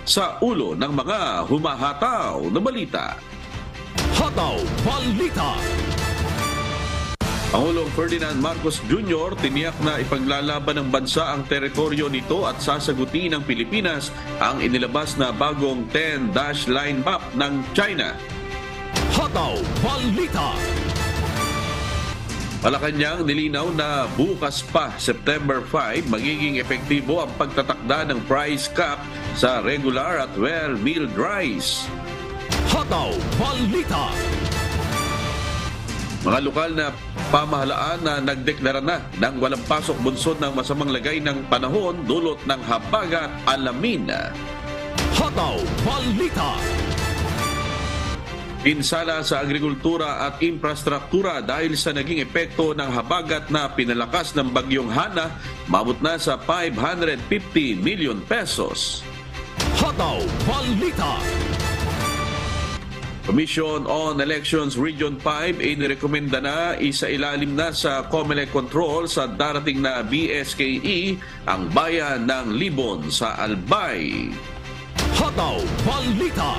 sa ulo ng mga humahataw na balita. Hataw Balita. Pangulong Ferdinand Marcos Jr. tiniyak na ipaglalaban ng bansa ang teritoryo nito at sasagutin ng Pilipinas ang inilabas na bagong 10-dash line map ng China. Hataw Balita. Malacanang nilinaw na bukas pa, September 5, magiging epektibo ang pagtatakda ng price cap sa regular at well-milled rice. Hataw Balita. Mga lokal na pamahalaan na nagdeklara na ng walang pasok bunsod ng masamang lagay ng panahon dulot ng habagat alamin. Hataw Balita. Pinsala sa agrikultura at infrastruktura dahil sa naging epekto ng habagat na pinalakas ng bagyong Hana, mabot na sa 550 million pesos. Hataw Balita. Commission on Elections Region 5 inirekomenda na isailalim na sa COMELEC control sa darating na BSKE ang bayan ng Libon sa Albay. Hataw Balita.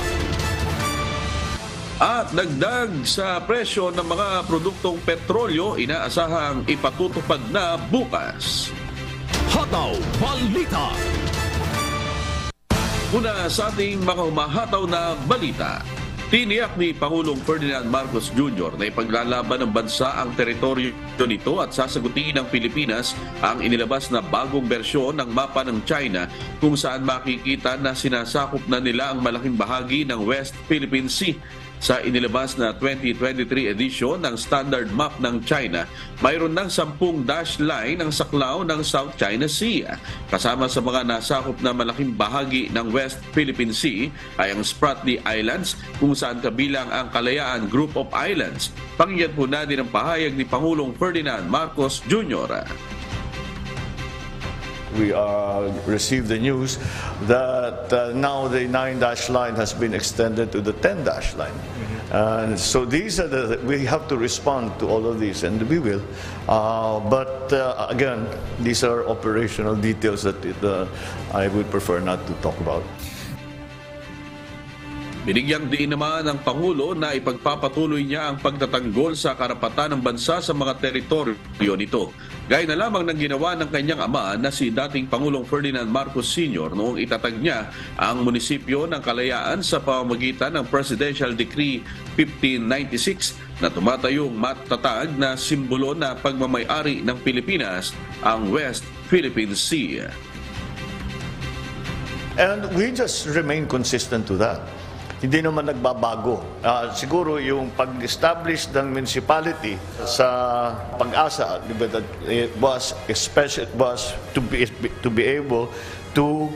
At dagdag sa presyo ng mga produktong petrolyo, inaasahang ipatutupad na bukas. Hataw Balita. Una sa ating mga humahataw na balita. Tiniyak ni Pangulong Ferdinand Marcos Jr. na ipaglalaban ng bansa ang teritoryo nito at sasagutin ng Pilipinas ang inilabas na bagong bersyon ng mapa ng China kung saan makikita na sinasakop na nila ang malaking bahagi ng West Philippine Sea. Sa inilabas na 2023 edition ng Standard Map ng China, mayroon ng 10 dash line ang saklaw ng South China Sea. Kasama sa mga nasakop na malaking bahagi ng West Philippine Sea ay ang Spratly Islands kung saan kabilang ang Kalayaan Group of Islands. Pakinggan po natin ang pahayag ni Pangulong Ferdinand Marcos Jr. We received the news that now the 9-dash line has been extended to the 10-dash line. And so these are we have to respond to all of these, and we will. But again, these are operational details that I would prefer not to talk about. Binigyang diin naman ng Pangulo na ipagpapatuloy niya ang pagtatanggol sa karapatan ng bansa sa mga teritoryo nito. Gaya na lamang ng ginawa ng kanyang ama na si dating Pangulong Ferdinand Marcos Sr. noong itatag niya ang munisipyo ng Kalayaan sa pamamagitan ng Presidential Decree 1596 na tumatayong matatag na simbolo na pagmamay-ari ng Pilipinas ang West Philippine Sea. And we just remain consistent to that. Hindi naman nagbabago. Siguro yung pag-establish ng municipality sa Pag-asa, it was to be able to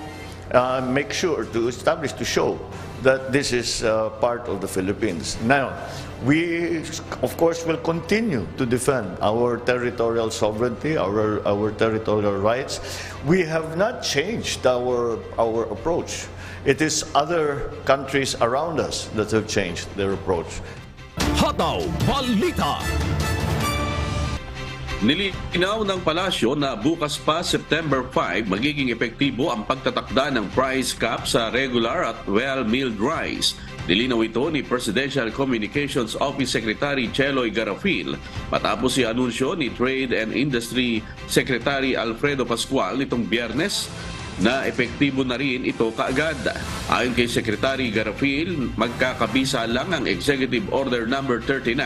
make sure, to establish, to show that this is part of the Philippines. Now, we, of course, will continue to defend our territorial sovereignty, our territorial rights. We have not changed our approach. It is other countries around us that have changed their approach. Hataw Balita. Nilinaw ng palasyo na bukas pa, September 5, magiging epektibo ang pagtatakda ng price cap sa regular at well-milled rice. Nilinaw ito ni Presidential Communications Office Secretary Cheloy Garafil matapos i-anunsyo ni Trade and Industry Secretary Alfredo Pascual nitong Biyernes na epektibo na rin ito kaagad. Ayon kay Secretary Garafil, magkakabisa lang ang Executive Order No. 39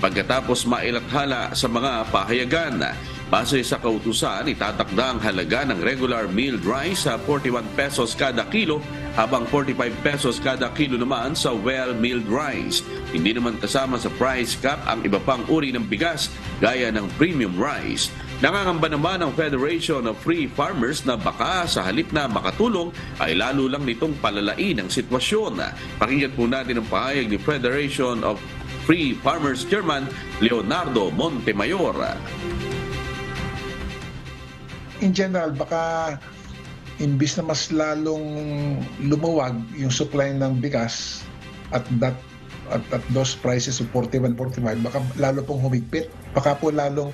pagkatapos mailathala sa mga pahayagan. Base sa kautusan, itatakda ang halaga ng regular milled rice sa 41 pesos kada kilo habang 45 pesos kada kilo naman sa well-milled rice. Hindi naman kasama sa price cap ang iba pang uri ng bigas gaya ng premium rice. Nangangamba naman ang Federation of Free Farmers na baka sa halip na makatulong ay lalo lang nitong palalain ang sitwasyon. Pakinggan po natin ang pahayag ni Federation of Free Farmers Chairman Leonardo Montemayor. In general, baka imbis na mas lalong lumuwag yung supply ng bigas at those prices of 41, 45, baka lalo pong humigpit. Baka po lalong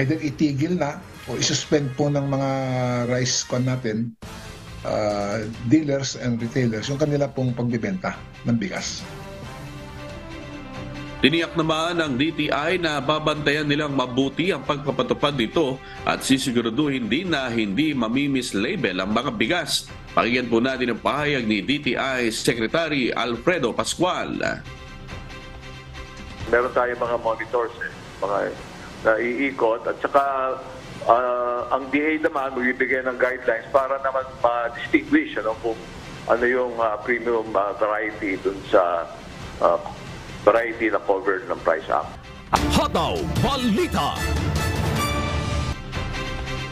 either itigil na o isuspend po ng mga rice natin dealers and retailers yung kanila pong pagbibenta ng bigas. Tiniyak naman ng DTI na babantayan nilang mabuti ang pagpapatupad nito at sisiguraduhin din na hindi mamimislabel ang mga bigas. Pakinggan po natin ang pahayag ni DTI Secretary Alfredo Pascual. Meron tayong mga monitors, mga naiikot at saka ang DA naman magbibigay ng guidelines para naman ma-distinguish kung ano yung premium variety dun sa variety na covered ng Price Act. Hataw Balita.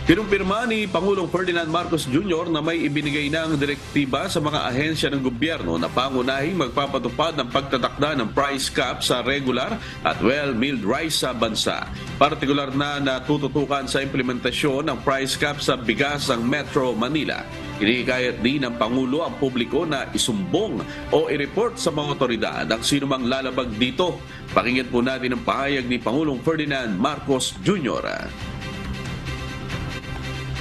Pinumpirma ni Pangulong Ferdinand Marcos Jr. na may ibinigay ng direktiba sa mga ahensya ng gobyerno na pangunahing magpapatupad ng pagtatakda ng price cap sa regular at well-milled rice sa bansa. Partikular na natututukan sa implementasyon ng price cap sa bigas ng Metro Manila. Hinihikayat din ng Pangulo ang publiko na isumbong o i-report sa mga otoridad ang sinumang lalabag dito. Pakinggan po natin ang pahayag ni Pangulong Ferdinand Marcos Jr.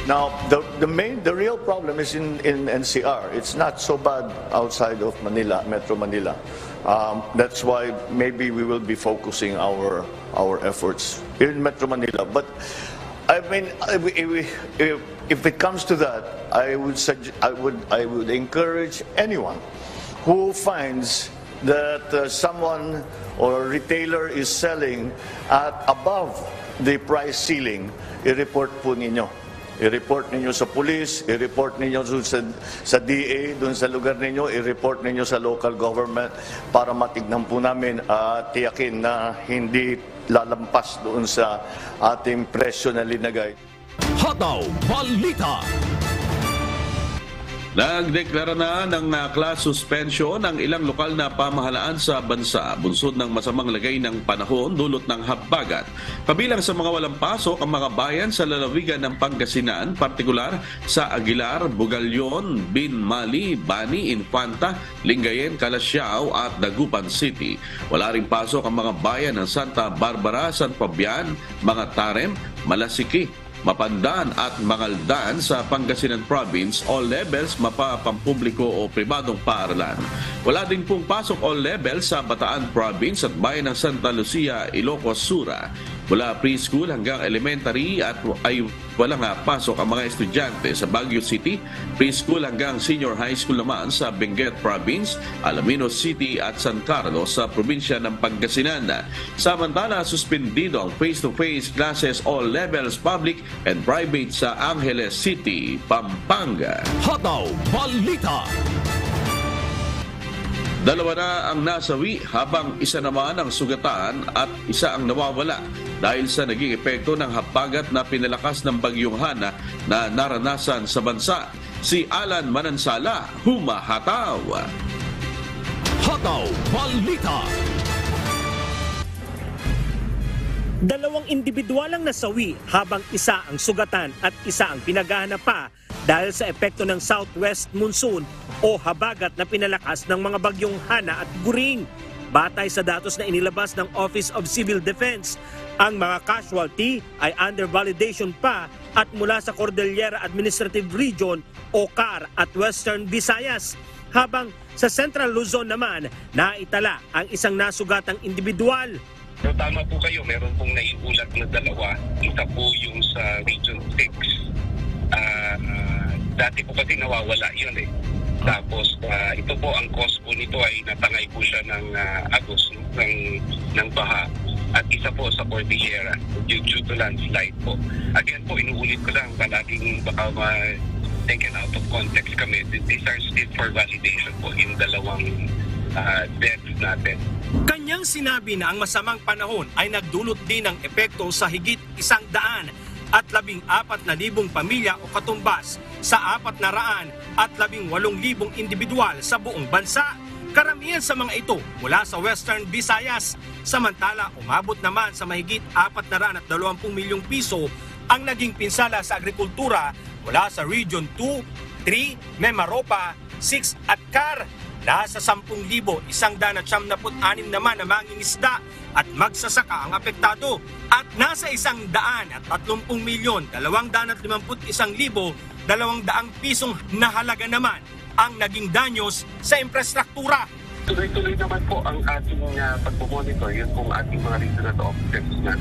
Now, the real problem is in NCR. It's not so bad outside of Manila, Metro Manila. That's why maybe we will be focusing our efforts in Metro Manila. But I mean, if it comes to that, I would encourage anyone who finds that someone or retailer is selling at above the price ceiling, i-report po ninyo. I-report ninyo sa police, i-report ninyo sa DA, doon sa lugar ninyo, i-report ninyo sa local government para matignan po namin at tiyakin na hindi lalampas doon sa ating presyo na linagay. Hataw Balita. Nagdeklara na ng class suspension ang ilang lokal na pamahalaan sa bansa bunsod ng masamang lagay ng panahon dulot ng habagat. Kabilang sa mga walang pasok ang mga bayan sa lalawigan ng Pangasinan, partikular sa Aguilar, Bugalyon, Binmali, Bani, Infanta, Lingayen, Calasiao at Dagupan City. Wala ring pasok ang mga bayan ng Santa Barbara, San Fabian, mga Tarem, Malasiki, Mapandan at Mangaldan sa Pangasinan Province, all levels mapapampubliko o pribadong paaralan. Wala din pong pasok all levels sa Bataan Province at bayan ng Santa Lucia, Ilocos Sura. Mula preschool hanggang elementary at ay walang pasok ang mga estudyante sa Baguio City, preschool hanggang senior high school naman sa Benguet Province, Alaminos City at San Carlos sa probinsya ng Pangasinan. Samantala, suspendido ang face-to-face classes all levels public and private sa Angeles City, Pampanga. Hataw Balita. Dalawa na ang nasawi habang isa naman ang sugatan at isa ang nawawala dahil sa naging epekto ng habagat na pinalakas ng Bagyong Hana na naranasan sa bansa. Si Alan Manansala, humahataw. Hataw Balita. Dalawang individual ang nasawi habang isa ang sugatan at isa ang pinaghahanap pa dahil sa epekto ng southwest monsoon o habagat na pinalakas ng mga bagyong Hana at Guring. Batay sa datos na inilabas ng Office of Civil Defense, ang mga casualty ay under validation pa at mula sa Cordillera Administrative Region o CAR at Western Visayas. Habang sa Central Luzon naman, naitala ang isang nasugatang individual. So tama po kayo, meron pong naiulat na dalawa. Isa po yung sa Region 6. Dati po kasi nawawala yun eh. Tapos ito po ang cause po nito ay natangay po siya ng agos ng baha. At isa po sa Cordillera, due to landslide po. Again po, inuulit ko lang, palaging baka taken out of context kami. These are still for validation po in dalawang deaths natin. Kanyang sinabi na ang masamang panahon ay nagdulot din ng epekto sa higit 100 at 14,000 pamilya o katumbas sa 400 at 18,000 individual sa buong bansa. Karamihan sa mga ito mula sa Western Visayas. Samantala, umabot naman sa mahigit 420 milyong piso ang naging pinsala sa agrikultura mula sa Region 2, 3, Memaropa, 6 at CAR. Nasa 10,196 naman na mangingisda at magsasaka ang apektado at nasa 130,251,000 200 pisong na halaga naman ang naging danyos sa infrastruktura. Tuloy-tuloy naman po ang ating pagmumonitor. Yun kung ating mga regional officers na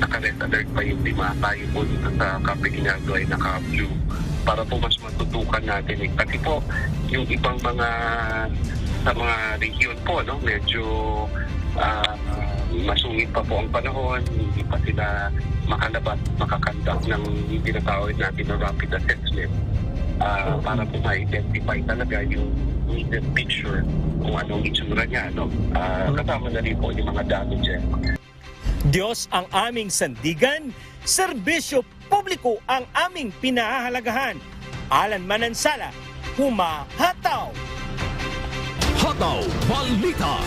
naka-red alert pa yung lima, tayo po dito sa Kapitinago ay naka-blue para po mas matutukan natin. Pati po yung ibang mga sa mga region po, no, medyo masungit pa po ang panahon, hindi pa sila makalabas, makakandak ng tinatawag natin na rapid assessment para po ma-identify talaga yung needed picture kung anong itsura niya. No? Kasama na rin po yung mga damages. Diyos ang aming sandigan, serbisyo publiko ang aming pinahahalagahan. Alan Manansala, humahataw! Hataw Balita.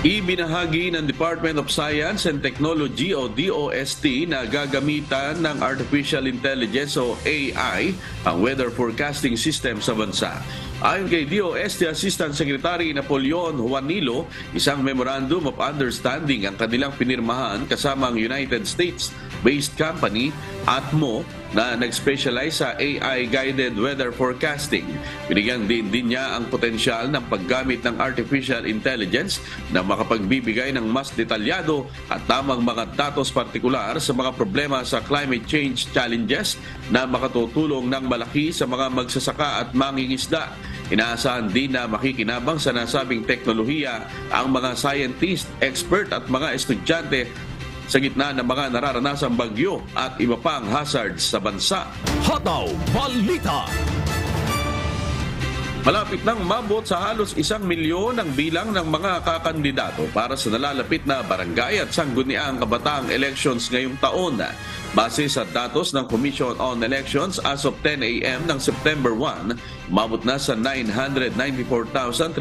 Ibinahagi ng Department of Science and Technology o DOST na gagamitan ng Artificial Intelligence o AI ang weather forecasting system sa bansa. Ayon kay DOST Assistant Secretary Napoleon Juanilo, isang Memorandum of Understanding ang kanilang pinirmahan kasama ang United States-based company Atmo na nag-specialize sa AI-guided weather forecasting. Binigyan din niya ang potensyal ng paggamit ng artificial intelligence na makapagbibigay ng mas detalyado at tamang mga datos partikular sa mga problema sa climate change challenges na makatutulong ng malaki sa mga magsasaka at mangingisda. Inaasahan din na makikinabang sa nasabing teknolohiya ang mga scientist, expert at mga estudyante sa gitna ng mga nararanasang bagyo at iba pang hazards sa bansa. Hataw Balita. Malapit nang mabot sa halos 1 milyon ang bilang ng mga kakandidato para sa nalalapit na barangay at sangguniang kabataang elections ngayong taon. Base sa datos ng Commission on Elections as of 10 a.m. ng September 1, umabot na sa 994,325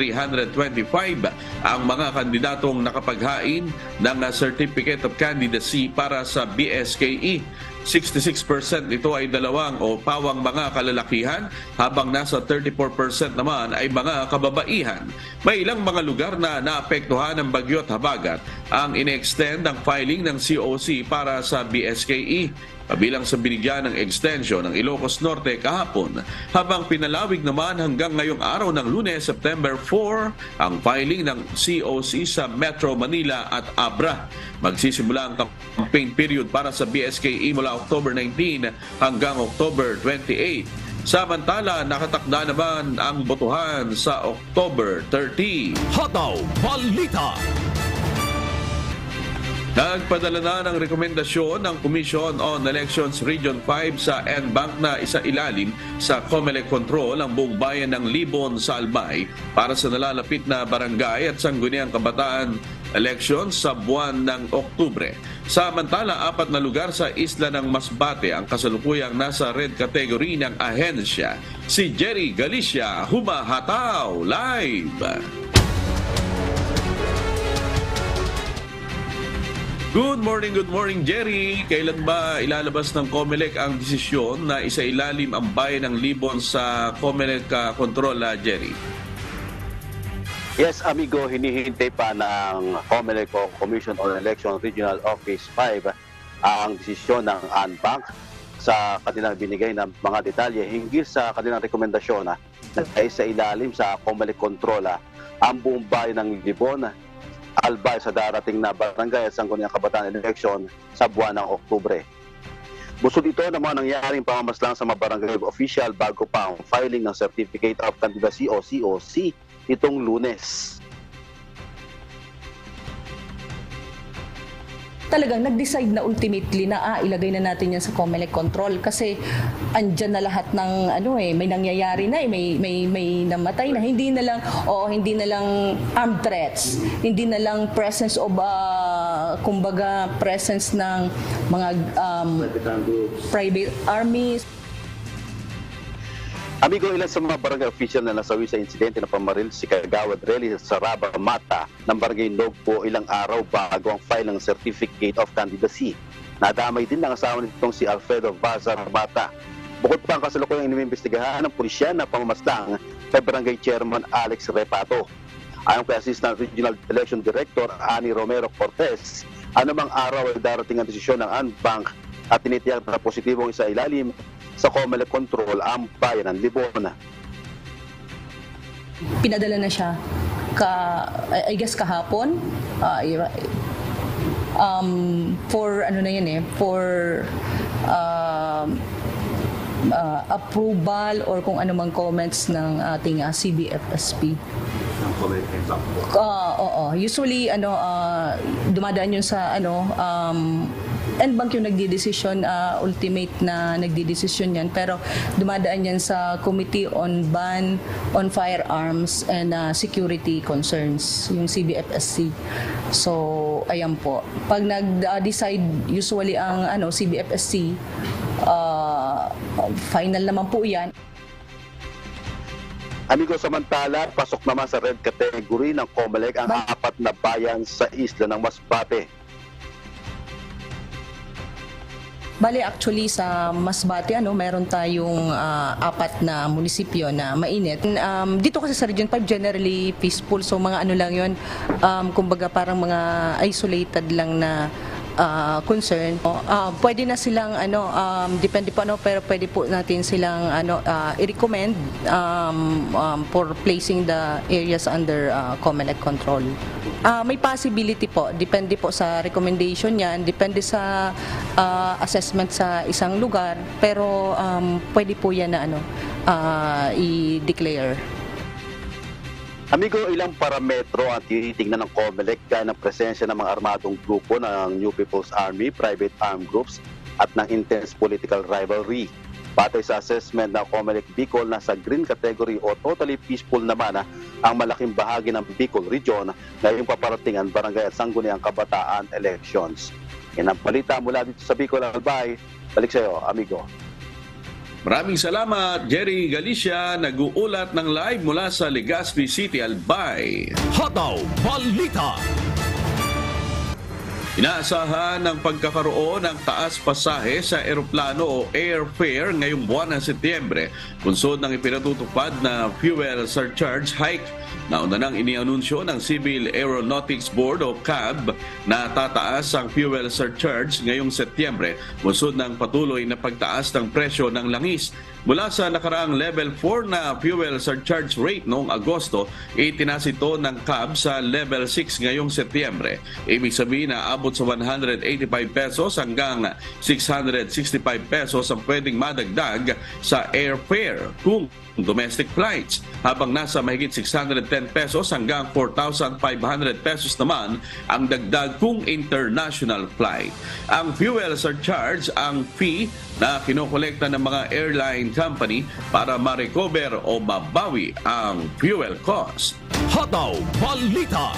ang mga kandidatong nakapaghain ng Certificate of Candidacy para sa BSKE. 66% nito ay dalawang o pawang mga kalalakihan habang nasa 34% naman ay mga kababaihan. May ilang mga lugar na naapektuhan ng bagyo at habagat ang in-extend ang filing ng COC para sa BSKE. Kabilang sa binigyan ng extension ng Ilocos Norte kahapon, habang pinalawig naman hanggang ngayong araw ng Lunes, September 4, ang filing ng COC sa Metro Manila at Abra. Magsisimula ang campaign period para sa BSKE mula October 19 hanggang October 28. Samantala, nakatakda naman ang botohan sa October 30. Hataw Balita. Nagpadala na ng rekomendasyon ng Commission on Elections Region 5 sa NBank na isailalim sa COMELEC control ang buong bayan ng Libon sa Albay para sa nalalapit na barangay at sangguniang kabataan elections sa buwan ng Oktubre. Samantala, 4 na lugar sa isla ng Masbate ang kasalukuyang nasa red category ng ahensya. Si Jerry Galicia, humahataw live! Good morning Jerry. Kailan ba ilalabas ng COMELEC ang desisyon na isailalim ang bayan ng Libon sa COMELEC control, Jerry? Yes, amigo, hinihintay pa ng COMELEC o Commission on Election Regional Office 5 ang desisyon ng NBank sa kanilang binigay ng mga detalye hinggil sa kanilang rekomendasyon na isailalim sa COMELEC control ang buong bayan ng Libon, Albay sa darating na barangay at sangguniang kabataan election sa buwan ng Oktubre. Busod ito ng mga nangyaring pamamaslang sa mga barangay official bago pa ang filing ng Certificate of Candidacy o COC itong Lunes. Talagang nag-decide na ultimately na ilagay na natin yan sa COMELEC control kasi andyan na lahat ng may nangyayari na may namatay na hindi na lang armed threats, hindi na lang presence of presence ng mga private armies. Amigo, ilan sa mga barangay official na nasawi sa insidente ng pamaril si Kagawad Reli sa Raba Mata ng Barangay Nogpo ilang araw bago ang file ng Certificate of Candidacy. Nadamay din ang asawa nitong si Alfredo Vazar Mata. Bukod pa ang kasalukuyang inimbestigahan ng pulisya na pamamaslang kay Barangay Chairman Alex Repato. Ayon kay Assistant Regional Election Director Ani Romero Cortez, anumang araw ay darating ang desisyon ng NBank at tinitiyak na positibong isailalim sa COMELEC control ang bayan ng Libon. Pinadala na siya I guess kahapon for ano na yun for approval or kung ano mang comments ng ating CBFSP. Usually dumadaan yun sa NBank yung nagdidesisyon, ultimate na nagdidesisyon yan, pero dumadaan yan sa Committee on Ban on Firearms and Security Concerns, yung CBFSC. So, ayan po. Pag nag-decide usually ang CBFSC, final naman po yan. Amigo, samantala, pasok naman sa red category ng COMELEC ang 4 na bayan sa isla ng Masbate. Bale, actually sa Masbate, meron tayong 4 na munisipyo na mainit. Dito kasi sa Region 5, generally peaceful. So mga lang yun, kumbaga parang mga isolated lang na concern. Pwede na silang depende po pero pwede po natin silang i-recommend for placing the areas under COMELEC control. May possibility po, depende po sa recommendation yan, depende sa assessment sa isang lugar, pero pwede po yan na i-declare. Amigo, ilang parametro ang tinitingnan ng COMELEC gaya ng presensya ng mga armadong grupo ng New People's Army, private armed groups at ng intense political rivalry. Batay sa assessment ng COMELEC Bicol, nasa green category o totally peaceful naman ang malaking bahagi ng Bicol Region ngayong paparating barangay at sangguniang kabataan elections. Yan ang balita mula dito sa Bicol, Albay. Balik sa iyo, amigo. Maraming salamat, Jerry Galicia, nag-uulat ng live mula sa Legazpi City, Albay. Hataw Balita. Inaasahan ng pagkakaroon ng taas pasahe sa eroplano o airfare ngayong buwan ng Setyembre, bunsod ng ipinatutupad na fuel surcharge hike. Nauna nang inianunsyo ng Civil Aeronautics Board o CAB na tataas ang fuel surcharge ngayong Setyembre, bunsod ng patuloy na pagtaas ng presyo ng langis. Mula sa nakaraang level 4 na fuel surcharge rate noong Agosto, itinaas ito ng CAB sa level 6 ngayong Setyembre. Ibig sabihin na abot sa 185 pesos hanggang 665 pesos ang pwedeng madagdag sa airfare kung domestic flights, habang nasa mahigit 610 pesos hanggang 4,500 pesos naman ang dagdag kung international flight. Ang fuel surcharge ang fee na kinokolekta ng mga airline company para ma-recover o mabawi ang fuel cost. Hataw Balita.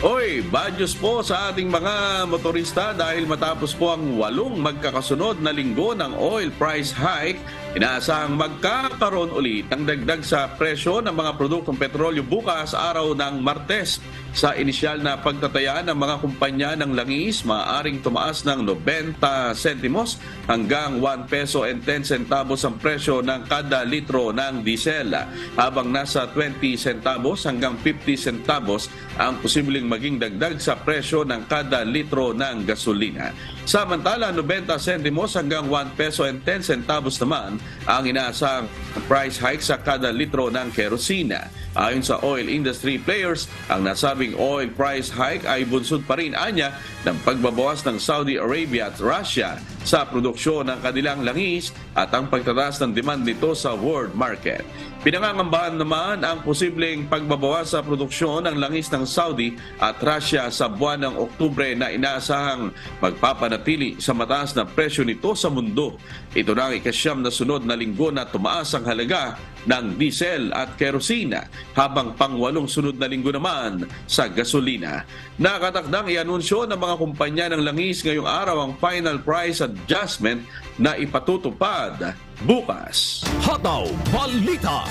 Oy, badyos po sa ating mga motorista dahil matapos po ang 8 magkakasunod na linggo ng oil price hike, inaasahang magkakaroon ulit ng dagdag sa presyo ng mga produktong petrolyo bukas araw ng Martes. Sa inisyal na pagtataya ng mga kumpanya ng langis, maaaring tumaas ng 90 sentimos hanggang 1 peso and 10 centavos ang presyo ng kada litro ng diesel, habang nasa 20 centavos hanggang 50 centavos ang posibleng maging dagdag sa presyo ng kada litro ng gasolina. Samantala, 90 sentimos hanggang 1 peso and 10 centavos naman ang inaasahang price hike sa kada litro ng kerosina. Ayon sa oil industry players, ang nasabing oil price hike ay bunsod pa rin anya ng pagbabawas ng Saudi Arabia at Russia sa produksyon ng kanilang langis at ang pagtataas ng demand nito sa world market. Pinangangambahan naman ang posibleng pagbabawas sa produksyon ng langis ng Saudi at Russia sa buwan ng Oktubre na inaasahang magpapanatili sa mataas na presyo nito sa mundo. Ito na ang ikasyam na sunod na linggo na tumaas ang halaga ng diesel at kerosina, habang pang-8 sunod na linggo naman sa gasolina. Nakatakdang i-anunsyo ng mga kumpanya ng langis ngayong araw ang final price adjustment na ipatutupad bukas. Hataw Balita.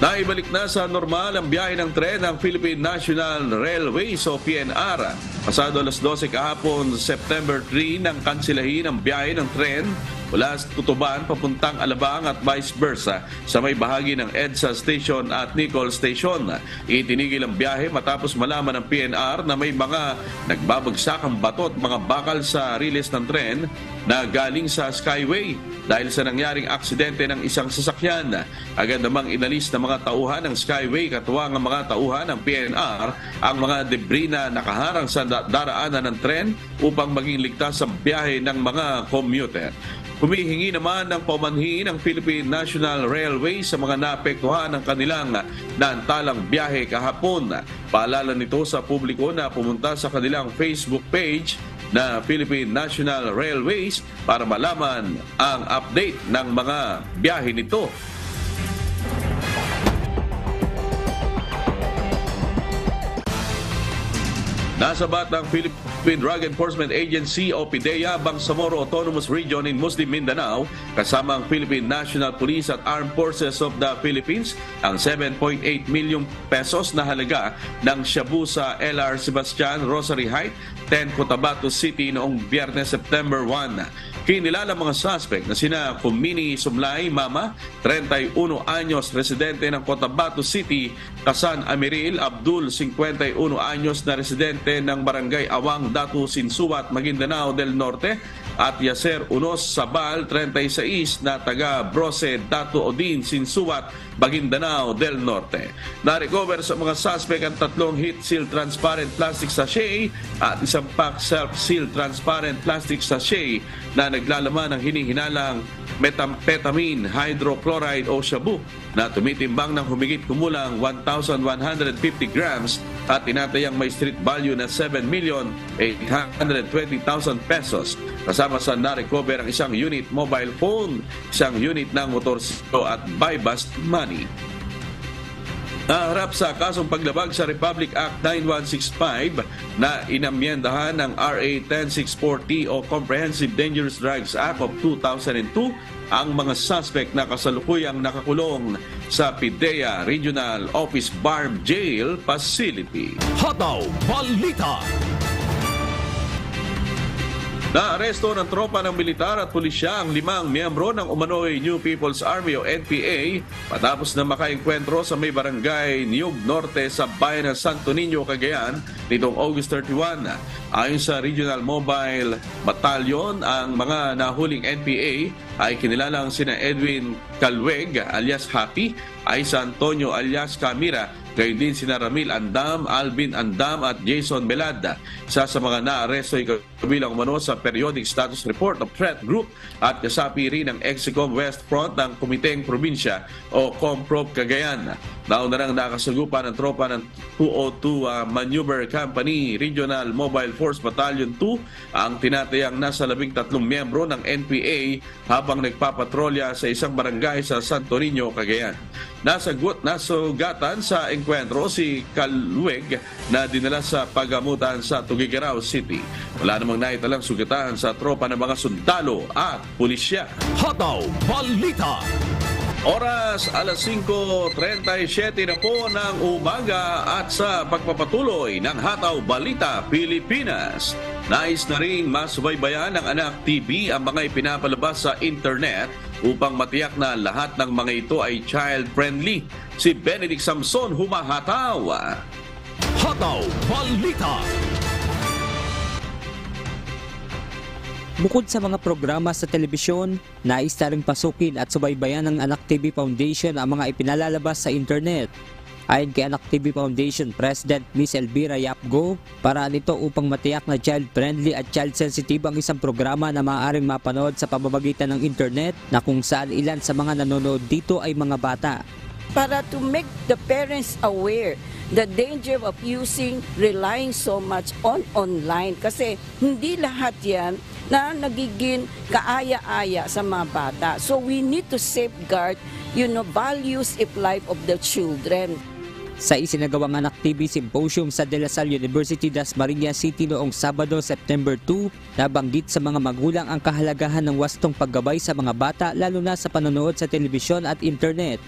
Naibalik na sa normal ang biyahe ng tren ng Philippine National Railways o PNR. Pasado alas 12 kahapon, September 3, nang kansilahin ang biyahe ng tren mula Tutuban papuntang Alabang at vice versa sa may bahagi ng EDSA Station at Nicol Station. Itinigil ang biyahe matapos malaman ng PNR na may mga nagbabagsakang bato at mga bakal sa riles ng tren na galing sa Skyway dahil sa nangyaring aksidente ng isang sasakyan. Agad namang inalis ng mga tauhan ng Skyway katuwang ang mga tauhan ng PNR ang mga debris na nakaharang sa daraanan ng tren upang maging ligtas sa biyahe ng mga commuter. Humihingi naman ng paumanhin ng Philippine National Railway sa mga naapektuhan ng kanilang naantalang biyahe kahapon. Paalala nito sa publiko na pumunta sa kanilang Facebook page na Philippine National Railways para malaman ang update ng mga biyahe nito. Nasabat ng Philippine Drug Enforcement Agency o PDEA Bangsamoro Autonomous Region in Muslim Mindanao kasama ang Philippine National Police at Armed Forces of the Philippines ang 7.8 milyong pesos na halaga ng shabu sa LR Sebastian Rosary Height, 10 Cotabato City noong Biyernes September 1. Kinilala mga suspect na sina Kumini Sumlay Mama, 31 anyos, residente ng Cotabato City, Kasan Amiril Abdul, 51 anyos na residente ng Barangay Awang, Datu, Sinsuat, Maguindanao del Norte, at Yaser Unos Sabal, 36 na taga Brose, Datu Odin, Sinsuat, Maguindanao del Norte. Na-recover sa mga suspect ang 3 heat-seal transparent plastic sachet at isang pack self-seal transparent plastic sachet na naglalaman ng hinihinalang methamphetamine hydrochloride o shabu na tumitimbang ng humigit kumulang 1,150 grams at tinatayang may street value na 7,820,000 pesos. Kasama sa na-recover ang isang unit mobile phone, isang unit ng motorsiklo at buy-bust money. Naharap sa kasong paglabag sa Republic Act 9165 na inamyendahan ng RA 10640 o Comprehensive Dangerous Drugs Act of 2002 ang mga suspect na kasalukuyang nakakulong sa PIDEA Regional Office Barb Jail Facility. Hataw Balita. Naaresto ng tropa ng militar at pulisya ang 5 miyembro ng umano'y New People's Army o NPA matapos na makaengkwentro sa may barangay Niug Norte sa bayan ng Santo Niño, Cagayan nitong August 31. Ayon sa Regional Mobile Battalion, ang mga nahuling NPA ay kinilalang sina Edwin Calweg alias Happy, Aisa Antonio alias Camira, gayon din sina Ramil Andam, Alvin Andam at Jason Belada. Isa sa mga naaresto ay kabilang umano sa Periodic Status Report of Threat Group at kasapi rin ng Execom West Front ng Komiteng Probinsya o Comprop Cagayan. Nauna nang nakasagupan ng tropa ng 202 Maneuver Company Regional Mobile Force Battalion 2 ang tinatayang nasa 13 miyembro ng NPA habang nagpapatrolya sa isang barangay sa Santo Niño, Cagayan. Nasugatan sa engkwentro si Calweg na dinala sa pagamutan sa Tuguegarao City. Wala namang naitalang sugatan sa tropa ng mga sundalo at pulisya. Hataw Balita. Oras alas 5:37 na po ng umaga at sa pagpapatuloy ng Hataw Balita Pilipinas. Nais na ring masubaybayan ng Anak TV ang mga ipinapalabas sa internet upang matiyak na lahat ng mga ito ay child-friendly. Si Benedict Samson humahataw. Hataw Balita. Bukod sa mga programa sa telebisyon, nais na ring pasukin at subaybayan ng Anak TV Foundation ang mga ipinalalabas sa internet. Ayon kay Anak TV Foundation President Miss Elvira Yapgo, paraan ito upang matiyak na child-friendly at child-sensitive ang isang programa na maaaring mapanood sa pamamagitan ng internet na kung saan ilan sa mga nanonood dito ay mga bata. Para to make the parents aware the danger of relying so much on online kasi hindi lahat yan na nagiging kaaya-aya sa mga bata. So we need to safeguard, values of life of the children. Sa isinagawang Anak TV Symposium sa De La Salle University, Dasmariñas City noong Sabado, September 2, nabanggit sa mga magulang ang kahalagahan ng wastong paggabay sa mga bata lalo na sa panonood sa telebisyon at internet.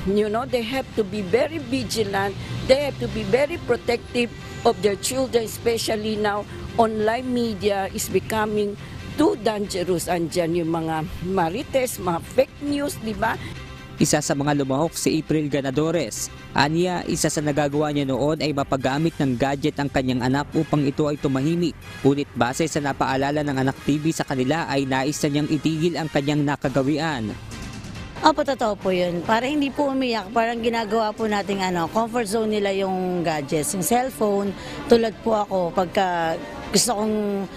You know, they have to be very vigilant. They have to be very protective of their children, especially now online media is becoming too dangerous. Andyan yung mga marites, mga fake news, di ba? Isa sa mga lumahok si April Ganadores. Anya, isa sa nagagawa niya noon ay mapagamit ng gadget ang kanyang anak upang ito ay tumahimik. Ngunit base sa napaalala ng Anak TV sa kanila ay nais na niyang itigil ang kanyang nakagawian. Opo, totoo po yun. Para hindi po umiyak, parang ginagawa po nating comfort zone nila yung gadgets, yung cellphone. Tulad po ako, pagka gusto kong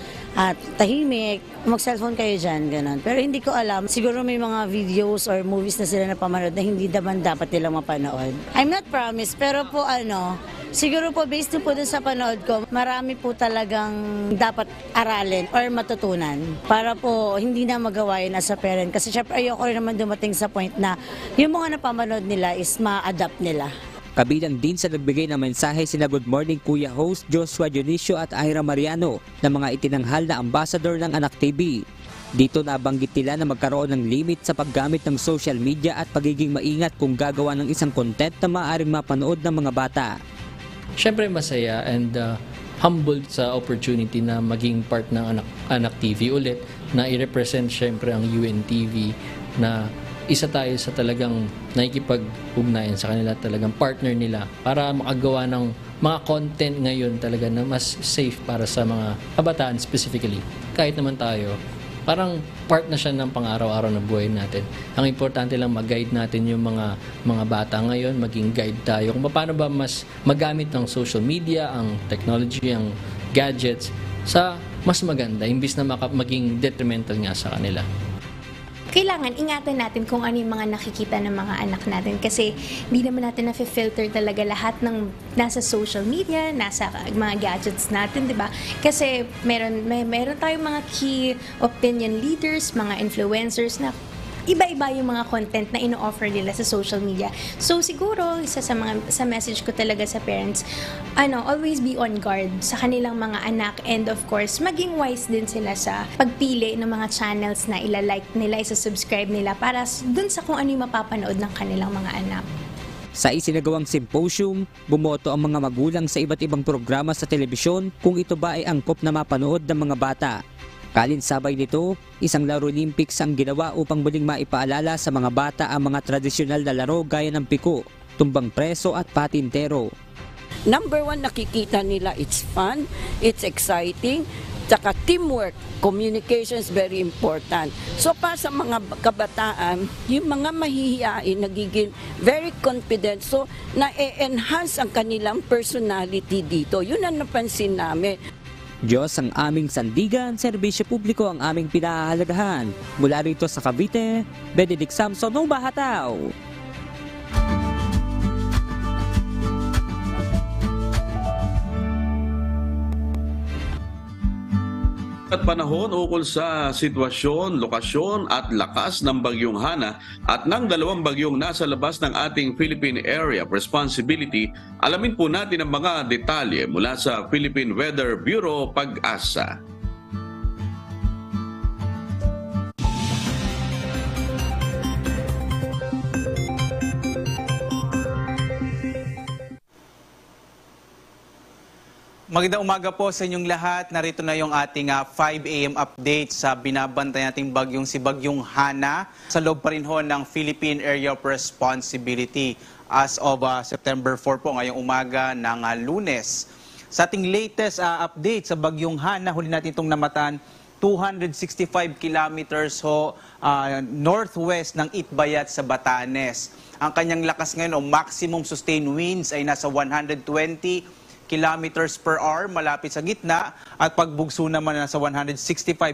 tahimik, mag-cellphone kayo dyan, ganun. Pero hindi ko alam, siguro may mga videos or movies na sila napamanood na hindi naman dapat nilang mapanood. I'm not promised, pero po siguro po based po dun sa panood ko, marami po talagang dapat aralin or matutunan para po hindi na magawa yun as a parent. Kasi syempre ayoko rin naman dumating sa point na yung mga napamanood nila is ma-adapt nila. Kabilang din sa nagbigay ng mensahe sina Good Morning Kuya host Joshua Dionisio at Ira Mariano na mga itinanghal na ambassador ng Anak TV. Dito nabanggit nila na magkaroon ng limit sa paggamit ng social media at pagiging maingat kung gagawa ng isang content na maaaring mapanood ng mga bata. Siyempre masaya and humbled sa opportunity na maging part ng Anak TV ulit, na i-represent siyempre ang UNTV, na isa tayo sa talagang nakikipag-ugnayan sa kanila, talagang partner nila para makagawa ng mga content ngayon talaga na mas safe para sa mga kabataan specifically. Kahit naman tayo, parang part na siya ng pang-araw-araw na buhay natin. Ang importante lang mag-guide natin yung mga bata ngayon, maging guide tayo kung paano ba mas magamit ng social media, ang technology, ang gadgets sa mas maganda, imbis na maging detrimental nga sa kanila. Kailangan ingatan natin kung ano yung mga nakikita ng mga anak natin kasi hindi naman natin na-filter talaga lahat ng nasa social media, nasa mga gadgets natin, di ba? Kasi meron tayong mga key opinion leaders, mga influencers na iba-iba yung mga content na ino-offer nila sa social media. So siguro isa sa message ko talaga sa parents, always be on guard sa kanilang mga anak, and of course maging wise din sila sa pagpili ng mga channels na ilalike nila, isa-subscribe nila para dun sa kung ano yung mapapanood ng kanilang mga anak. Sa isinagawang symposium, bumoto ang mga magulang sa iba't ibang programa sa telebisyon kung ito ba ay angkop na mapanood ng mga bata. Kalinsabay nito, isang Laro Olympics ang ginawa upang muling maipaalala sa mga bata ang mga tradisyonal na laro gaya ng piko, tumbang preso at patintero. Number one, nakikita nila it's fun, it's exciting, tsaka teamwork, communication is very important. So para sa mga kabataan, yung mga mahihiyain nagiging very confident, so na-enhance ang kanilang personality dito. Yun ang napansin namin. Diyos ang aming sandigan, serbisyo publiko ang aming pinahahalagahan. Mula rito sa Cavite, Benedict Samson, Bahataw. At panahon ukol sa sitwasyon, lokasyon at lakas ng bagyong Hana at ng dalawang bagyong nasa labas ng ating Philippine Area of Responsibility, alamin po natin ang mga detalye mula sa Philippine Weather Bureau Pag-asa. Magandang umaga po sa inyong lahat. Narito na yung ating 5 a.m. update sa binabantay nating bagyong si Bagyong Hana sa loob pa rin ho ng Philippine Area of Responsibility as of September 4 po ngayong umaga ng Lunes. Sa ating latest update sa Bagyong Hana, huli natin itong namatan 265 kilometers ho northwest ng Itbayat sa Batanes. Ang kanyang lakas ngayon o maximum sustained winds ay nasa 120 kilometers per hour malapit sa gitna at pagbugso naman nasa 165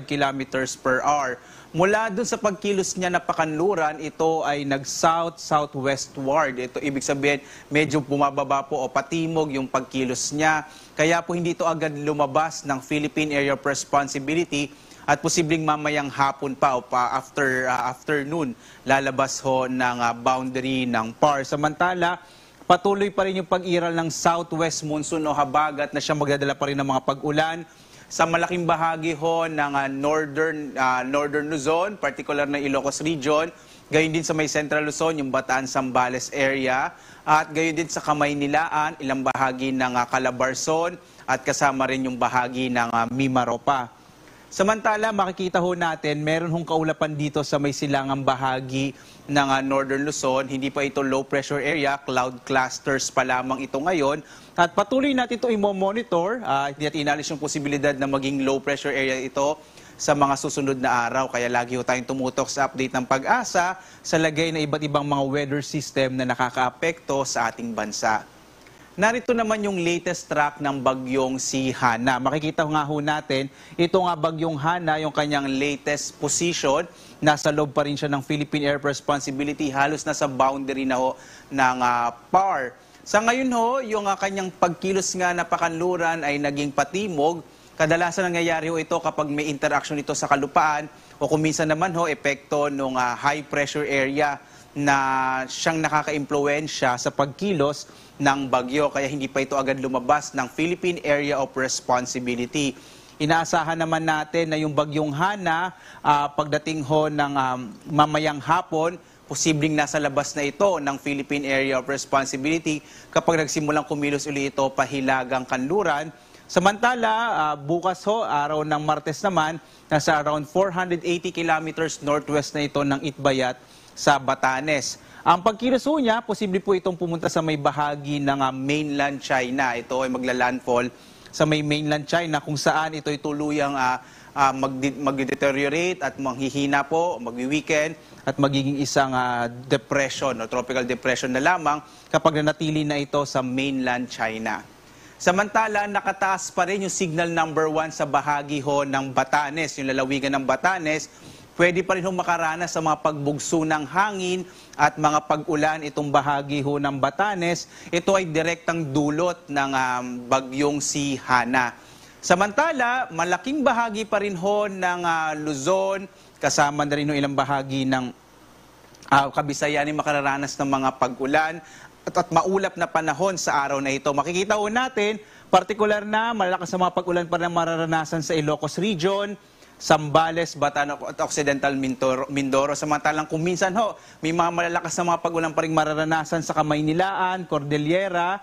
kilometers per hour. Mula dun sa pagkilos niya na pakanluran, ito ay nag-south-southwestward. Ito ibig sabihin medyo bumababa po o patimog yung pagkilos niya. Kaya po hindi ito agad lumabas ng Philippine Area of Responsibility at posibleng mamayang hapon pa o afternoon lalabas ho ng boundary ng PAR. Samantala, patuloy pa rin yung pag-iral ng southwest monsoon o habagat na siya magdadala pa rin ng mga pag-ulan sa malaking bahagi ho ng Northern Luzon, particular na Ilocos Region, gayon din sa may Central Luzon, yung Bataan, Zambales area, at gayon din sa Kamaynilaan, ilang bahagi ng Calabarzon, at kasama rin yung bahagi ng Mimaropa. Samantala, makikita ho natin, meron hong kaulapan dito sa may silangang bahagi ng Northern Luzon. Hindi pa ito low pressure area, cloud clusters pa lamang ito ngayon. At patuloy natin ito i-monitor. Hindi natin inalis yung posibilidad na maging low pressure area ito sa mga susunod na araw. Kaya lagi ho tayong tumutok sa update ng Pag-asa sa lagay na iba't ibang mga weather system na nakakaapekto sa ating bansa. Narito naman yung latest track ng bagyong si Hana. Makikita nga ho natin, ito nga bagyong Hana, yung kanyang latest position. Nasa loob pa rin siya ng Philippine Air Responsibility, halos nasa boundary na ho ng PAR. Sa ngayon ho, yung kanyang pagkilos nga na pakanluran ay naging patimog. Kadalasan nangyayari ho ito kapag may interaction ito sa kalupaan o kung minsan naman ho, epekto ng high pressure area na siyang nakaka-impluwensya sa pagkilos ng bagyo, kaya hindi pa ito agad lumabas ng Philippine Area of Responsibility. Inaasahan naman natin na yung bagyong Hana, pagdating ho ng mamayang hapon, posibleng nasa labas na ito ng Philippine Area of Responsibility kapag nagsimulang kumilos uli ito pahilagang kanluran. Samantala, bukas ho, araw ng Martes naman, nasa around 480 kilometers northwest na ito ng Itbayat sa Batanes. Ang pagkilos niya, posible po itong pumunta sa may bahagi ng mainland China. Ito ay magla-landfall sa may mainland China kung saan ito ay tuluyang mag-deteriorate at manghihina po, magwi-weekend at magiging isang depression o tropical depression na lamang kapag nanatili na ito sa mainland China. Samantala, nakataas pa rin yung signal number 1 sa bahagi ho ng Batanes, yung lalawigan ng Batanes. Pwede pa rin hong makaranas sa mga pagbugso ng hangin at mga pag-ulan itong bahagi ho ng Batanes. Ito ay direktang dulot ng bagyong si Hana. Samantala, malaking bahagi pa rin ho ng Luzon, kasama na rin ho ilang bahagi ng Kabisayan ay makararanas ng mga pag-ulan at maulap na panahon sa araw na ito. Makikita ho natin, partikular na malalakas sa mga pag-ulan pa na mararanasan sa Ilocos Region, Zambales, Bataan at Occidental Mindoro. Samantalang kung minsan ho, may mga malalakas na mga pag-ulan pa rin mararanasan sa Kamaynilaan, Cordillera,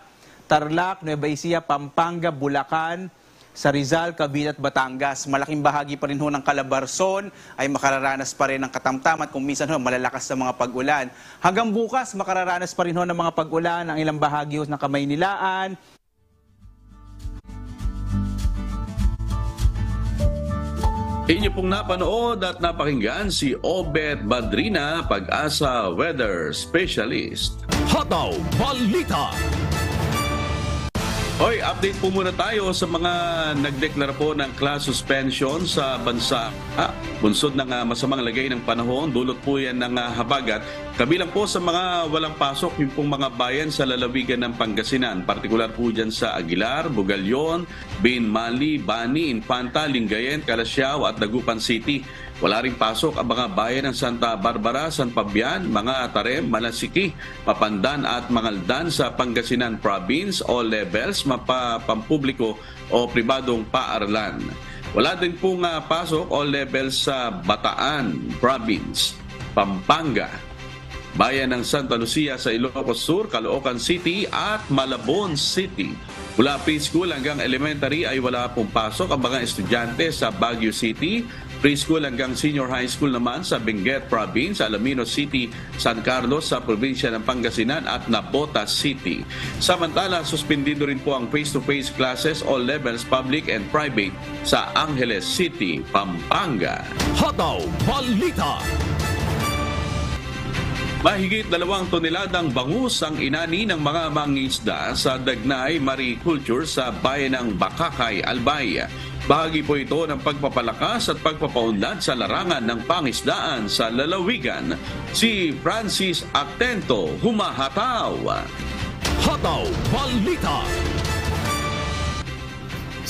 Tarlac, Nueva Ecija, Pampanga, Bulacan, sa Rizal, Cavite at Batangas. Malaking bahagi pa rin ho ng Calabarzon ay makararanas pa rin ng katamtam at kung minsan ho, malalakas na mga pag-ulan. Hanggang bukas, makararanas pa rin ho ng mga pag-ulan ang ilang bahagi ho ng Kamaynilaan. Inyo pong napanood at napakinggan si Obet Badrina, Pag-asa Weather Specialist. Hataw Balita. Hoy, update po muna tayo sa mga nagdeklara po ng class suspension sa bansa. Bunsod ng masamang lagay ng panahon, dulot po yan ng habagat. Kabilang po sa mga walang pasok yung pong mga bayan sa lalawigan ng Pangasinan. Partikular po dyan sa Aguilar, Bugalyon, Binmali, Bani, Infanta, Lingayen, Calasiao at Dagupan City. Wala ring pasok ang mga bayan ng Santa Barbara, San Fabian, mga Tarem, Malasiki, Papandan at Mangaldan sa Pangasinan Province, all levels, mapapampubliko o pribadong paaralan. Wala din pong pasok all levels sa Bataan Province, Pampanga, bayan ng Santa Lucia sa Ilocos Sur, Caloocan City at Malabon City. Mula preschool hanggang elementary ay wala pong pasok ang mga estudyante sa Baguio City. Preschool hanggang senior high school naman sa Benguet Province, Alaminos City, San Carlos sa probinsya ng Pangasinan at Nabotas City. Samantala, suspendido rin po ang face-to-face classes all levels public and private sa Angeles City, Pampanga. Hataw Balita. Mahigit 2 toneladang bangus ang inani ng mga mangingisda sa Dagnay Mariculture sa bayan ng Bakakay, Albay. Bahagi po ito ng pagpapalakas at pagpapaunlad sa larangan ng pangisdaan sa lalawigan. Si Francis Atento, humahataw. Hataw Balita.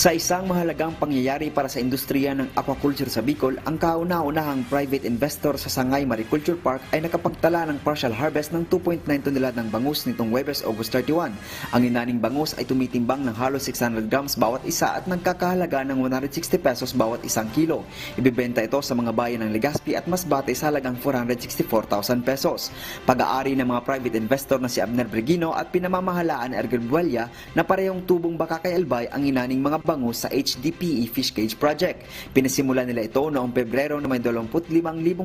Sa isang mahalagang pangyayari para sa industriya ng aquaculture sa Bicol, ang kauna-unahang private investor sa Sangay Mariculture Park ay nakapagtala ng partial harvest ng 2.9 tonelada ng bangus nitong Huwebes, August 31. Ang inaning bangus ay tumitimbang ng halos 600 grams bawat isa at nagkakahalaga ng 160 pesos bawat isang kilo. Ibibenta ito sa mga bayan ng Legazpi at Masbate sa halagang 464,000 pesos. Pag-aari ng mga private investor na si Abner Breguino at pinamamahalaan ni Ergel Buella na parehong tubong Bakakay Albay ang inaning mga bangus sa HDPE Fish Cage Project. Pinasimula nila ito noong Pebrero na may 25,000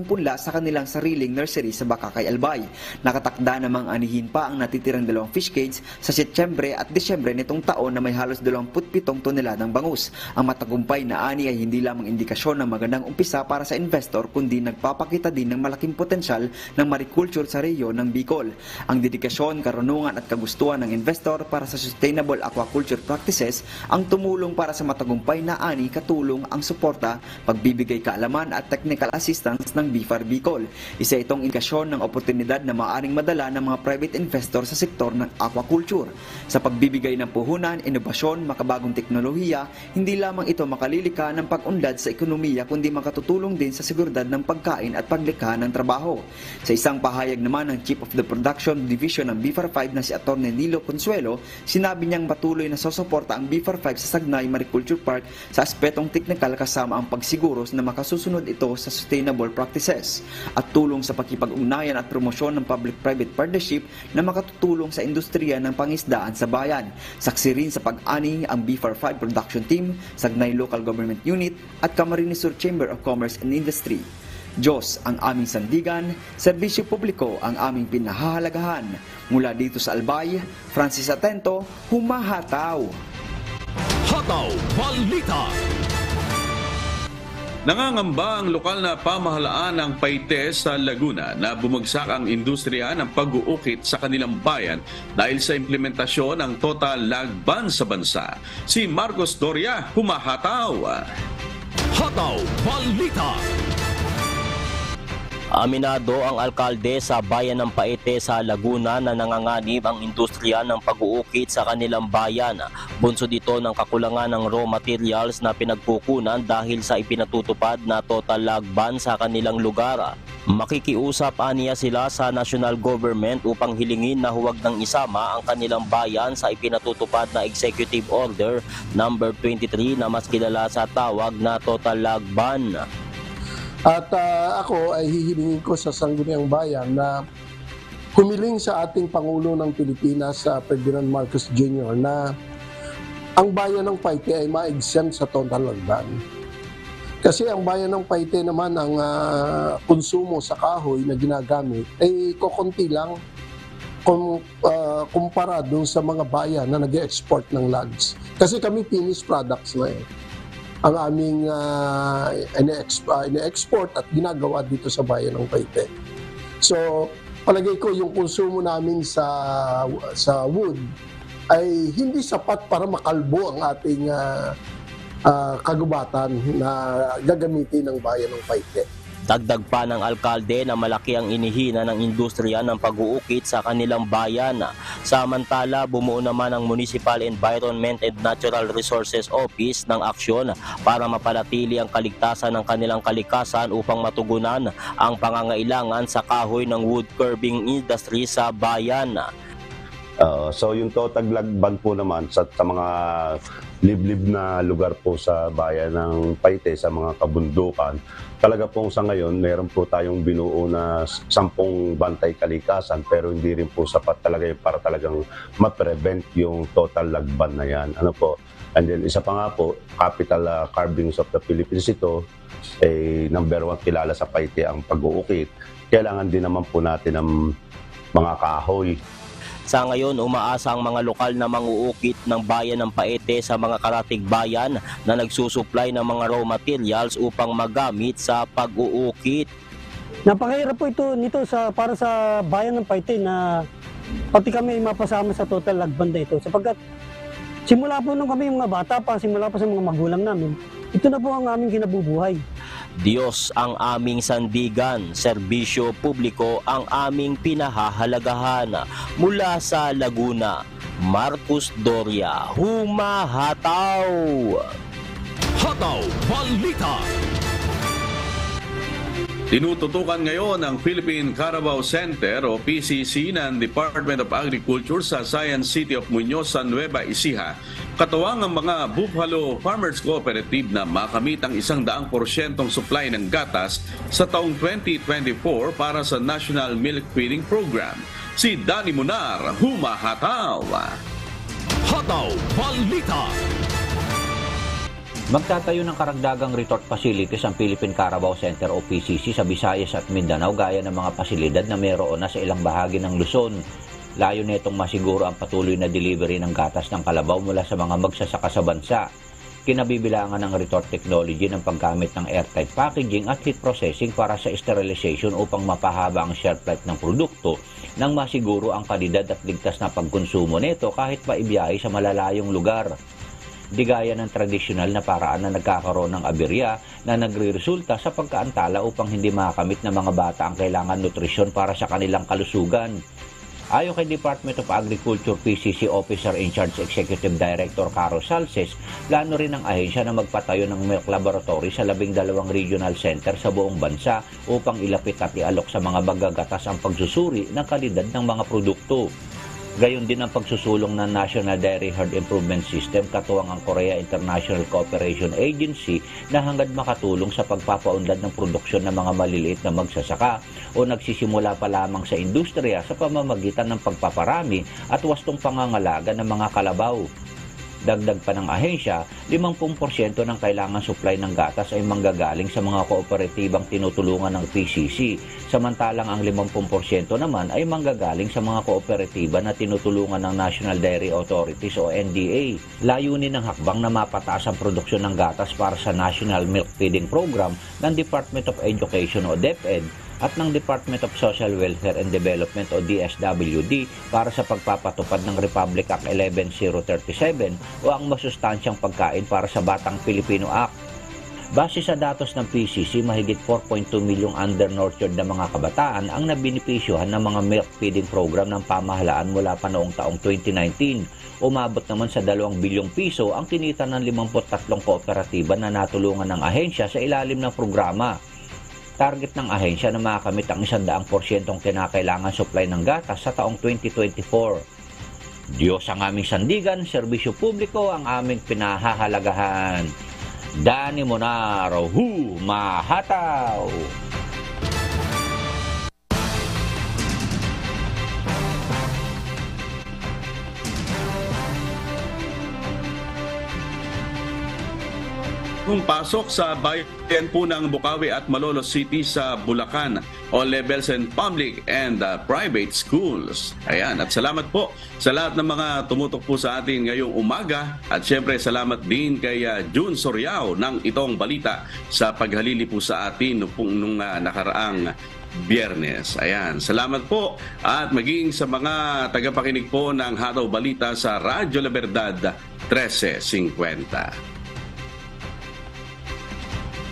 punla sa kanilang sariling nursery sa Bakakay Albay. Nakatakda namang anihin pa ang natitirang 2 fish cage sa Setyembre at Disyembre nitong taon na may halos 27 toneladang bangus. Ang matagumpay na ani ay hindi lamang indikasyon ng magandang umpisa para sa investor kundi nagpapakita din ng malaking potensyal ng mariculture sa rehiyon ng Bicol. Ang dedikasyon, karunungan at kagustuhan ng investor para sa sustainable aquaculture practices ang tumulong para sa matagumpay na ani, katulong ang suporta, pagbibigay kaalaman at technical assistance ng BIFAR Bicol. Isa itong indikasyon ng oportunidad na maaaring madala ng mga private investor sa sektor ng aquaculture. Sa pagbibigay ng puhunan, inobasyon, makabagong teknolohiya, hindi lamang ito makalilika ng pag-unlad sa ekonomiya kundi makatutulong din sa seguridad ng pagkain at paglikha ng trabaho. Sa isang pahayag naman ng Chief of the Production Division ng BIFAR 5 na si Atty. Nilo Consuelo, sinabi niyang patuloy na susuporta ang BIFAR 5 sa Sagnay Mariculture Park sa aspetong teknikal kasama ang pagsiguros na makasusunod ito sa sustainable practices at tulong sa pakipag-ugnayan at promosyon ng public-private partnership na makatutulong sa industriya ng pangisdaan sa bayan. Saksi rin sa pag-ani ang BIFAR 5 production team, Sagnay Local Government Unit at Camarines Sur Chamber of Commerce and Industry. Diyos ang aming sandigan, serbisyo publiko ang aming pinahahalagahan. Mula dito sa Albay, Francis Atento, humahataw. Hataw Balita. Nangangamba ang lokal na pamahalaan ng Paite sa Laguna na bumagsak ang industriya ng pag-uukit sa kanilang bayan dahil sa implementasyon ng total lag ban sa bansa. Si Marcos Doria, humahataw. Hataw Balita. Aminado ang alkalde sa bayan ng Paite sa Laguna na nanganganib ang industriya ng pag-uukit sa kanilang bayan. Bunsod ito ng kakulangan ng raw materials na pinagkukunan dahil sa ipinatutupad na total lag ban sa kanilang lugar. Makikiusap aniya sila sa national government upang hilingin na huwag nang isama ang kanilang bayan sa ipinatutupad na Executive Order number 23 na mas kilala sa tawag na total lag ban. At ako ay hihilingin ko sa Sangguniang Bayan na humiling sa ating Pangulo ng Pilipinas, Ferdinand Marcos Jr. na ang bayan ng Paite ay ma-exempt sa total lag ban. Kasi ang bayan ng Paite naman, ang konsumo sa kahoy na ginagamit ay kokonti lang kumpara doon sa mga bayan na nag-export ng logs. Kasi kami finished products na ang aming ine-export at ginagawa dito sa bayan ng Paite. So, palagay ko yung konsumo namin sa wood ay hindi sapat para makalbo ang ating kagubatan na gagamitin ng bayan ng Paite. Dagdag pa ng alkalde na malaki ang inihina ng industriya ng pag-uukit sa kanilang bayan. Samantala, bumuo naman ang Municipal Environment and Natural Resources Office ng aksyon para mapanatili ang kaligtasan ng kanilang kalikasan upang matugunan ang pangangailangan sa kahoy ng wood curbing industry sa bayan. So yung total lag ban po naman sa mga liblib na lugar po sa bayan ng Paite, sa mga kabundukan, talaga pong sa ngayon meron po tayong binuo na 10 bantay kalikasan pero hindi rin po sapat talaga para talagang ma-prevent yung total lag ban na yan. Ano po? And then isa pa nga po, Capital Carvings of the Philippines ito, number 1 kilala sa Paite ang pag-uukit. Kailangan din naman po natin ng mga kahoy. Sa ngayon, umaasa ang mga lokal na manguukit ng bayan ng Paite sa mga karatig bayan na nagsusupply ng mga raw materials upang magamit sa pag-uukit. Napakahirap po para sa bayan ng Paite na pati kami mapasama sa total lag ban na ito. Sapagkat simula po nung kami mga bata pa, simula pa sa mga magulang namin, ito na po ang aming kinabubuhay. Diyos ang aming sandigan, serbisyo publiko ang aming pinahahalagahan. Mula sa Laguna, Marcus Doria, humahataw! Hataw Balita. Tinututukan ngayon ng Philippine Carabao Center o PCC ng Department of Agriculture sa Science City of Muñoz sa Nueva Ecija. Katuwang ang mga Buffalo Farmers Cooperative na makamit ang 100% supply ng gatas sa taong 2024 para sa National Milk Feeding Program. Si Danny Munar, humahataw! Hataw Balita. Magtatayo ng karagdagang resort facilities ang Philippine Carabao Center o PCC sa Visayas at Mindanao gaya ng mga pasilidad na mayroon na sa ilang bahagi ng Luzon. Layo nitong masiguro ang patuloy na delivery ng gatas ng kalabaw mula sa mga magsasaka sa bansa. Kinabibilangan ng resort technology ng paggamit ng airtight packaging at heat processing para sa sterilization upang mapahaba ang shelf life ng produkto nang masiguro ang kalidad at ligtas na pagkonsumo nito kahit pa ibiyahe sa malalayong lugar. Di gaya ng tradisyonal na paraan na nagkakaroon ng aberya na nagre-resulta sa pagkaantala upang hindi makamit ng mga bata ang kailangan nutrisyon para sa kanilang kalusugan. Ayon kay Department of Agriculture PCC Officer in Charge Executive Director Caro Salces, plano rin ng ahensya na magpatayo ng milk laboratory sa 12 regional center sa buong bansa upang ilapit at ialok sa mga magagatas ang pagsusuri ng kalidad ng mga produkto. Gayon din ang pagsusulong ng National Dairy Herd Improvement System katuwang ang Korea International Cooperation Agency na hangad makatulong sa pagpapaunlad ng produksyon ng mga maliliit na magsasaka o nagsisimula pa lamang sa industriya sa pamamagitan ng pagpaparami at wastong pangangalaga ng mga kalabaw. Dagdag pa ng ahensya, 50% ng kailangan supply ng gatas ay manggagaling sa mga kooperatibang tinutulungan ng PCC, samantalang ang 50% naman ay manggagaling sa mga kooperatiba na tinutulungan ng National Dairy Authorities o NDA. Layunin ng hakbang na mapataas ang produksyon ng gatas para sa National Milk Feeding Program ng Department of Education o DepEd at ng Department of Social Welfare and Development o DSWD para sa pagpapatupad ng Republic Act 11037 o ang masustansyang pagkain para sa Batang Pilipino Act. Base sa datos ng PCC, mahigit 4.2 milyong under-nurtured na mga kabataan ang nabinipisyohan ng mga milk feeding program ng pamahalaan mula pa noong taong 2019. Umabot naman sa 2 bilyong piso ang kinita ng 53 kooperatiba na natulungan ng ahensya sa ilalim ng programa. Target ng ahensya na makamit ang 100% kinakailangan supply ng gatas sa taong 2024. Diyos ang aming sandigan, serbisyo publiko ang aming pinahahalagahan. Danny Munar, humahataw! Kung pasok sa bayan po ng Bukawi at Malolos City sa Bulacan, all levels and public and private schools. Ayan, at salamat po sa lahat ng mga tumutok po sa atin ngayong umaga at syempre salamat din kay June Soriao ng Itong Balita sa paghalili po sa atin nung nakaraang Biyernes. Ayan, salamat po at maging sa mga tagapakinig po ng Hataw Balita sa Radyo La Verdad 1350.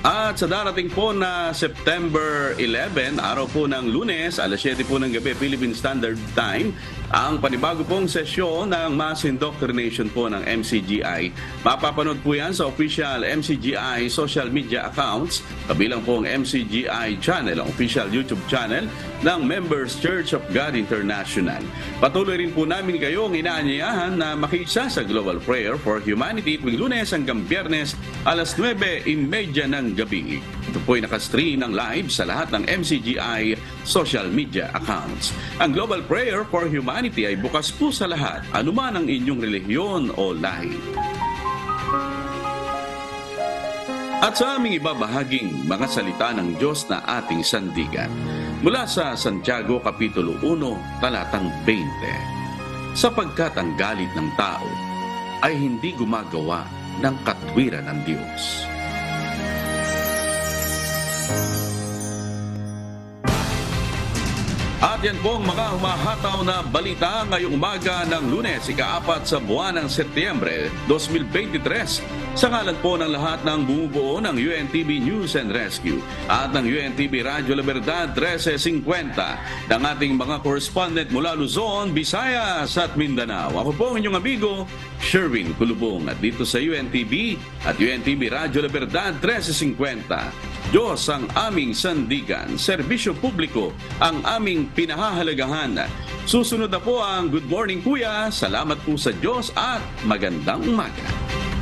At sa darating po na September 11, araw po ng Lunes, alas 7 po ng gabi, Philippine Standard Time, ang panibago pong sesyon ng Mass Indoctrination po ng MCGI. Mapapanood po yan sa official MCGI social media accounts, kabilang po ang MCGI channel, ang official YouTube channel ng Members Church of God International. Patuloy rin po namin kayong inaanyayahan na makiisa sa Global Prayer for Humanity tuwing Lunes hanggang Biyernes, alas 9:30 ng gabi. Ito po ay nakastream ng live sa lahat ng MCGI social media accounts. Ang Global Prayer for Humanity ay bukas po sa lahat, anuman ang inyong relihiyon o lahi. At sa aming ibabahaging mga salita ng Diyos na ating sandigan, mula sa Santiago Kapitulo 1, talatang 20. Sapagkat ang galit ng tao ay hindi gumagawa ng katwiran ng Diyos. At yan po ang mga humahataw na balita ngayong umaga ng Lunes, ika-4 sa buwan ng Setyembre 2023. Sa ngalan po ng lahat ng bumubuo ng UNTV News and Rescue at ng UNTV Radyo La Verdad 1350 ng ating mga correspondent mula Luzon, Visayas at Mindanao. Ako po ang inyong amigo, Sherwin Kulubong, at dito sa UNTV at UNTV Radyo La Verdad 1350. Diyos ang aming sandigan, serbisyo publiko ang aming pinahahalagahan. Susunod na po ang Good Morning Kuya. Salamat po sa Diyos at magandang umaga.